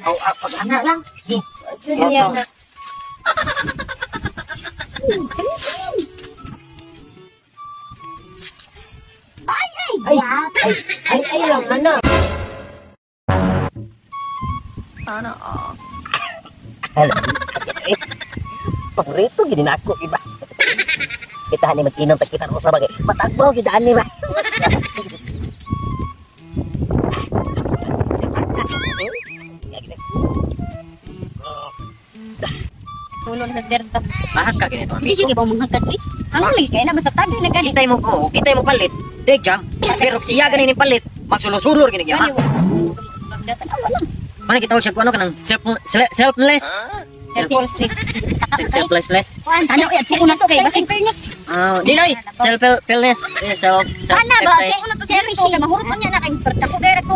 Pag-anak lang. Sige. Ay lang, anak. Sana Alam, paborito gini na ako, iba. Kita ni mag-inom, kita ko sa bagay. Patagbaw, kita ni ba? tulong na derta. Mahal ka ganito. Sige ba mga katli? Ang lagi kay na basta tagay na gani. Kitay mo palit. Dejang. Pero siya ganin palit. Magsulor-sulor gini Gani gyud. wa. Datan wala. Mana kita siya ko ano kanang selfless. Selfless. Kuan ano ya ko na to kay basing fairness. Di noy. Selfless. Ana ba kay una to selfish nga mahurot man niya na kay pertako direct ko.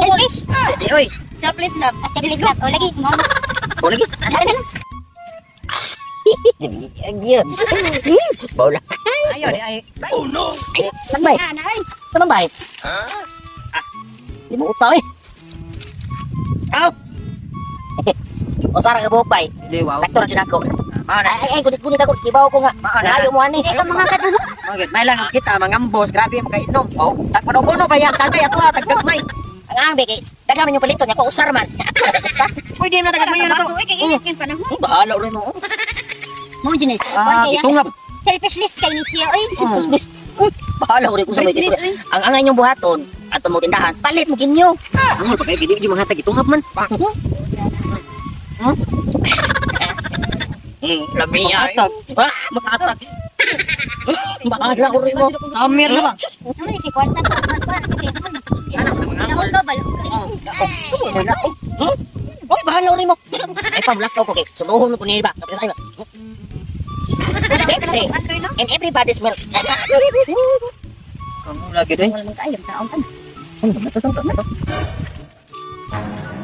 Di oy. Selfless love. Selfless love. O lagi mo. O lagi. Ano? Agian. Bola. Ayo di ay. Oh no. Sambay. Anay. Sambay. Di mo utaw eh. Aw. O sarang ka bupay. Di wow. Sakto ra jud ako. Mana? Gunit ako. Kibaw ko nga. Layo mo ani. Ito mga katlo. Magit may lang kita mangambos grabe makainom. Oh, tagpanobono ba yan? Tagay ato taggagmay. Ang ambe kay daghan man yung palito niya ko usar man. Pwede na tagagmay na to. Kay init panahon. Bahala rin mo. Mo jinis. Itungap. Selfishness kay ni siya oy. Bahala rin ko sa mga istorya. Ang angay niyong buhaton ato mo tindahan. Palit mo kinyo. Ang pa kay di mga hatag itungap man. Labi niya. Makatag. Makatag. Bahala ko rin mo. Samir na ba? Ano si kwarta pa? Anak na mga angol. Oy, bahala ko rin mo. Ay, pabulak ko kay suluhon ko niya ba? Tapos sa'yo ba? Pepsi. And everybody smell. Kamu lagi deh.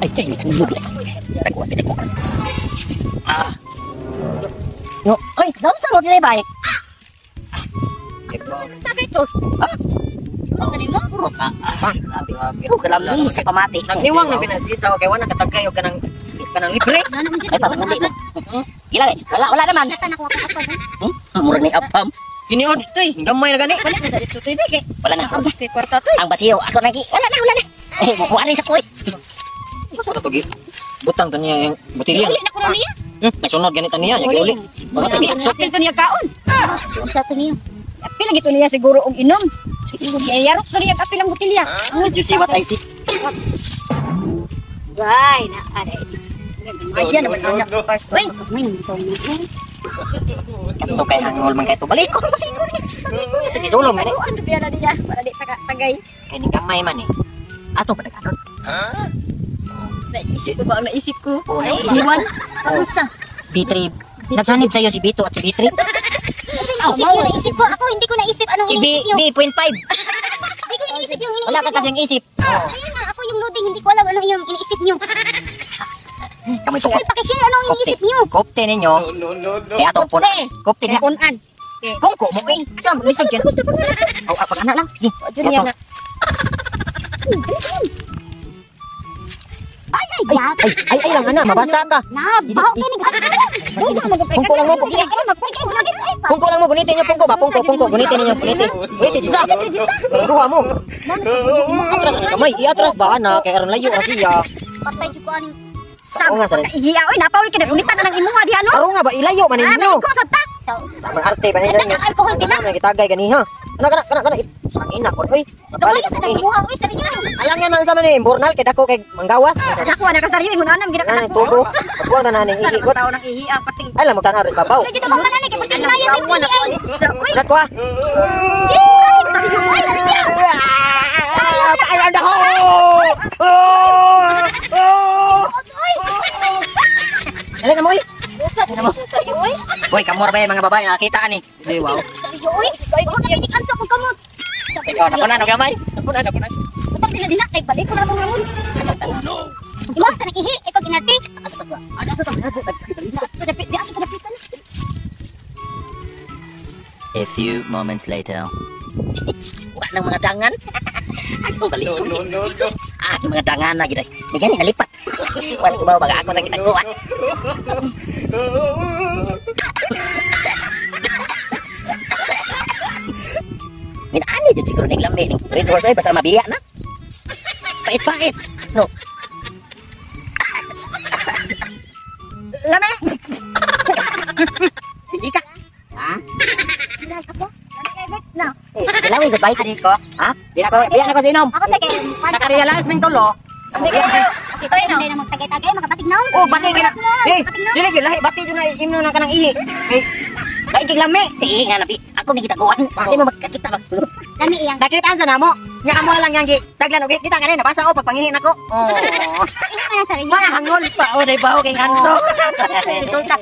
Ay, chay, sundot lang. Pinagkuha. Yo, oy, daw sa mo dinay bay. Sabi to. Ano mo? Ito kalami sa pamati. Nagniwang na pinasisaw kay wala katagay o kanang libre. Ay, papamundi mo. Gila eh. Wala naman. Murag ni apam. Kini on, gamay na gani. Balik na sa dito to ibig. Wala na. Kay kwarta to. Ang basiyo, ako lagi. Wala na. Eh, bukuha na sa koy. Sa to gi. Butang to niya yung botilya. Uli na ko niya. Nasunod ganito niya, yung uli. Bakit niya? Apil to niya kaon. Sa to niya. Apil lagi to niya siguro og inom. Yarok to niya apil ang botilya. Did you see what I see? Ay, na ada ini. Ayan naman anak ko first. Wait, may nito mo. Ito kay angol man kay to. Balik ko. Sige, sulong gani. Ano biya na diya? Para di tagay. Kay ni gamay man eh. Ato pa dagan. Naisip ko ba ang naisip ko? Iwan? Pansa? B3. Nagsanib sa'yo si Bito at si B3. Naisip ko. Ako hindi ko naisip anong Si inisip nyo. B.5. Hindi ko inisip yung iniisip Wala ka kasing isip. Ayun nga, ako yung loading. Hindi ko alam anong yung iniisip nyo. Kami to. Kasi pakishare anong iniisip nyo. Kopte ninyo. Kaya ato po. Kopte nga. Punan. Pungko mo king. Adam, lisod yan. Aw, pag-anak lang. Diyan niya na. Ay lang anak, mabasa ka. Nabaw ka ni Pungko lang mo. Pungko lang mo, gunitin niyo pungko ba? Pungko, gunitin niyo, gunitin. Gunitin jisa. Duha mo. Atras ani kamay, iatras ba ana kay aron layo kasi ya. Patay jud ko aning Oo nga sa. iya oy napaw ka unitan na nang imuha diha no. Aro nga ba ilayo man ninyo. Ko sa ta. Sa arte ba ninyo? Alcohol ka na. Ano gitagay ganiha? Kana. Sangina ko oy. Balik sa imuha oy sa niya. Ayang yan man sa man bornal kay dako kay manggawas. Ako na kasaryo ingon anam gina Nani tubo. Pagwa na nani ihigot. Tao nang ihi pati. Ay lang mo tan aris babaw. Medyo na mga nani kay pati kaya sa oy. Nakwa. Paano ho? Dali na mo oy. Usa na mo. Oy. Boy, kamor ba yung mga babae nakita ni? Di wow. Oy, kay mo na ikan sa pagkamot. Ikaw na gamay. Utak nila dinak kay balik ko na mo ngamon. Imo sa nakihi ikaw ginarti. Ada sa A few moments later. Wala nang mga dangan. Ako balik ko. Mga dangan na gid. Di gani nalipat. Kuan ko ba baga ako sa kitaguan. Minani jud siguro ning lambi ning Red Horse ay basta mabiya na. Pait-pait. No. Lame. Bisika. Ha? Na. Ilawi goodbye sa ko. Ha? Biya na ko sinom. Ako sa kay. Naka-realize ming tulo. Sige. Okay, tayo na. Hindi na magtagay-tagay, makabatig na. Oh, bati gina. Dili gyud lahi bati jud na imno na kanang ihi. Lain kig lami. Ihi nga nabi. Ako mi kitaguan. Kasi mo magkakita ba? Kami iyang. Nakitaan sa namo. Nya amo lang yang gi. Saglan okay. Kita kanina basa o pagpangihi nako. Oh. Ina ka na sa Wala hangol pa o day bawo kay kanso. Resulta.